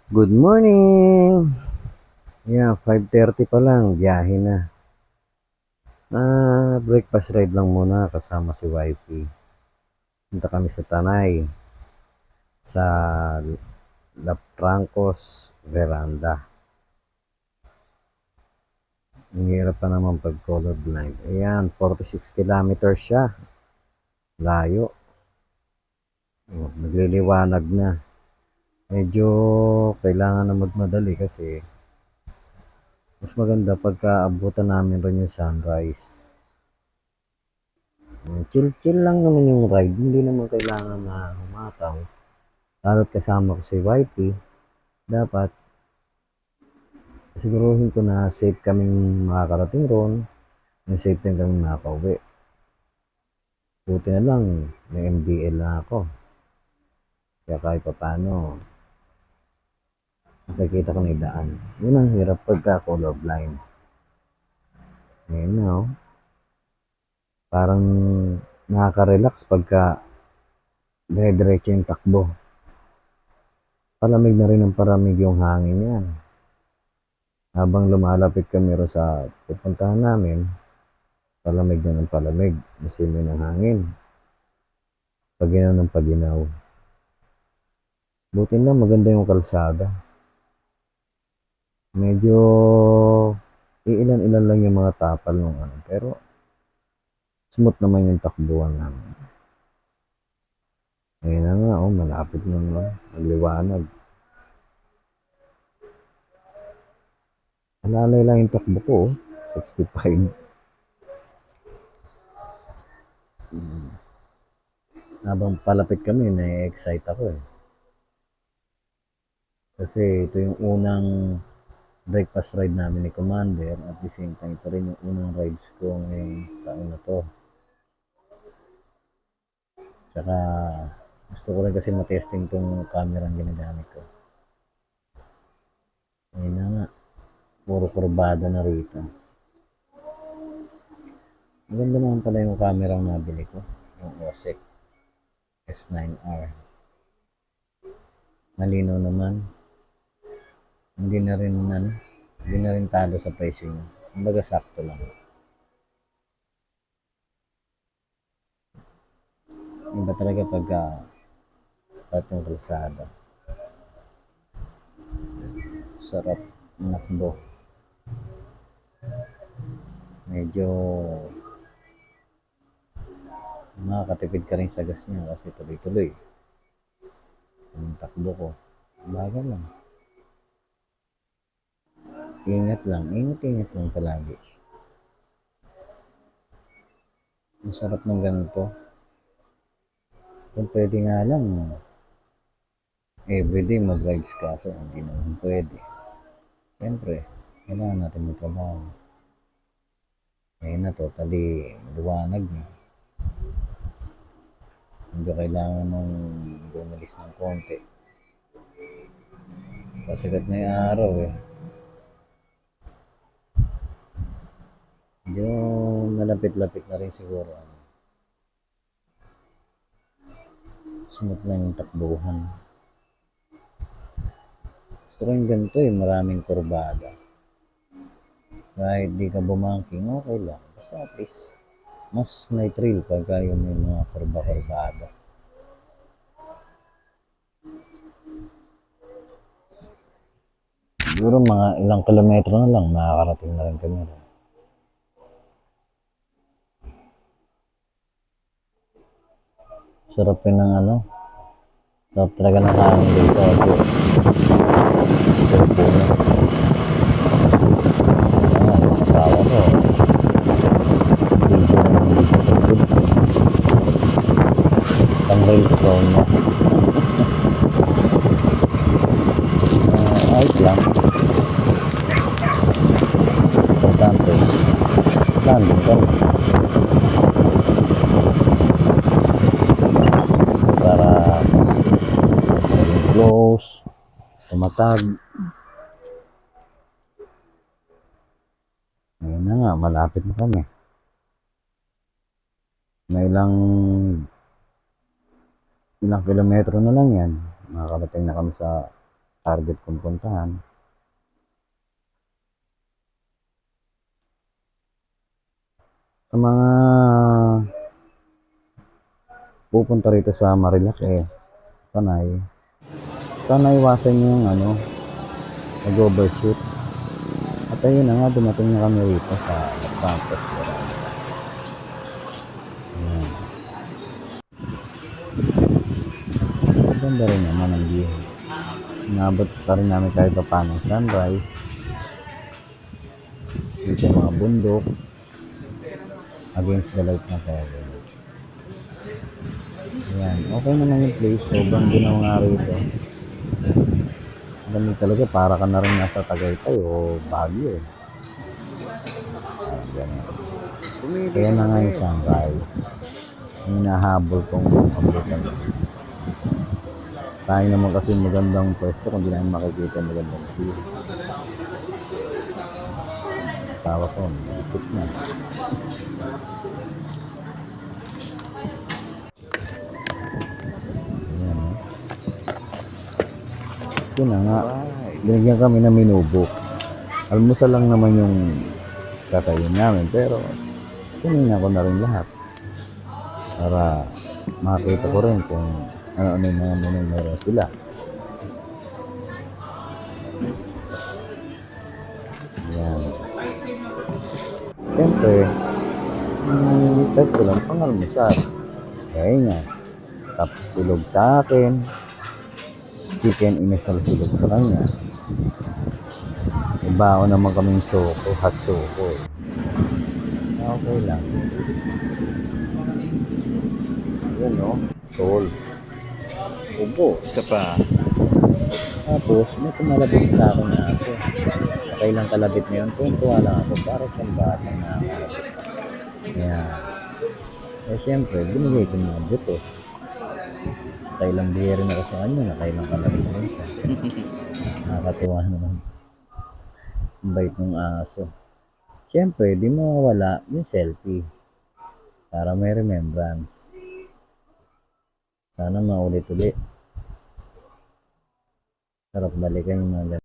Good morning! Yeah, 5:30 pa lang, biyahe na. Breakfast ride lang muna kasama si wifey. Punta kami sa Tanay, sa Laprangcos Veranda. Ang hirap pa naman pag colorblind. Ayan, 46 kilometers siya. Layo. Oh, nagliliwanag na. Medyo kailangan na magmadali kasi mas maganda pagka abutan namin rin yung sunrise. Chill-chill lang naman yung ride. Hindi naman kailangan na humataw. Lalo't kasama ko si wifey, dapat siguruhin ko na safe kaming makakarating ron, yung safe din kaming makakauwi. Buti na lang, may MDL na ako. Kaya kahit pa paano, nakikita ko na yung daan. Yun ang hirap pagka colorblind. Ngayon na, oh. Parang nakaka-relax pagka dire-diretso yung takbo. Palamig na rin ang paramig yung hangin yan. Habang lumalapit kami ro sa pupuntahan namin, palamig na ng palamig, masimoy ng hangin, paginaw ng paginaw. Buti lang maganda yung kalsada. Medyo iilan-ilan lang yung mga tapal nung ano, pero smooth naman yung takbuhan namin. Ayun na nga, oh, malapit na naman, magliwanag. Alalay lang yung takbo ko, oh, 65. Habang palapit kami, na-excite ako eh. Kasi ito yung unang breakfast ride namin ni Commander at the same time ito rin yung unang rides ko ngayong taon na to. Tsaka gusto ko rin kasi matesting tong camera ang ginagamit ko. Ayun na nga, puro kurbada na rito. Maganda naman pala yung camera ang nabili ko, yung OSEC S9R. Malinaw naman, hindi na rin ano, hindi na rin talo sa presyo niya. Kumbaga sakto lang. Iba talaga pagka patong kalsada. Sarap nakbo. Medyo makakatipid ka rin sa gas niya kasi tuloy-tuloy. Ang takbo ko, bagal lang. Ingat lang palagi. Masarap ng ganito. Kung pwede nga lang, everyday mag-rides ka. So, hindi naman pwede. Siyempre, kailangan natin magtrabaho. Ngayon na, totally liwanag na. Hindi kailangan ng bumalis ng konti. Pasikat na yung araw eh. Yung malapit-lapit na rin siguro. Smooth na yung takbuhan. Gusto ko yung ganito eh, maraming kurbada. Kahit di ka bumangking, okay lang. Basta at least, mas may thrill pagka yung may mga kurba-kurbada. Siguro mga ilang kilometro na lang, makakarating na rin kami. Sarap yun ng ano, sarap talaga ng hangin dito kasi sarap po na. Ayan, yung asawa ko, video naman dito sa likod. Pang rails phone na. Ayos lang. Importante, landing ka rin. Para mas close, tumatag. Ayun na nga, malapit na kami. May ilang kilometro na lang yan. Makakarating na kami sa target kong puntahan. Sa mga pupunta rito sa Marilake, sana iwasan nyo yung nag-overshoot. At ayun na nga, dumating na kami rito sa Campus Veranda. Ayan. Maganda rin naman ang view. Inabot pa rin namin kahit pa paano sunrise. Dito yung mga bundok. Against the light na heaven. Ayan. Okay naman yung place. Sobrang ginaw nga rito. Dami talaga, para ka na rin nasa Tagaytay o Baguio. Kaya na nga yung sunrise. Yung hinahabol kong abutan. Tayo naman kasi magandang pwesto kung di namin makikita magandang view. Asawa ko, mag-isip na. Ayan, ito na nga. Binigyan kami ng minubo. Almusal lang naman yung kakain namin, pero kunin ko na rin lahat para makakita ko rin kung ano-ano yung mga menu meron sila. Ayan. Siyempre, type ko lang pang almusal. Kaya nga. Tapos silog sa akin. Chicken inasal silog sa kanya. Ibao naman kaming choco, hot choco. Okay lang. Yan o, soul. Ubo. Isa pa. Tapos, may tumalabit sa akin na aso. Kailang kalabit na yun, tuwa lang ako para sa batang nakakalabit. Kaya, siyempre, binigay ko mga buto. Kailang biyeri na ako sa kanya, nakailang kalabit na rin siya. Nakakatuwa naman. Ang bait ng aso. Siyempre, di mawawala yung selfie. Para may remembrance. Sana maulit-ulit. Sarap balikan yung mga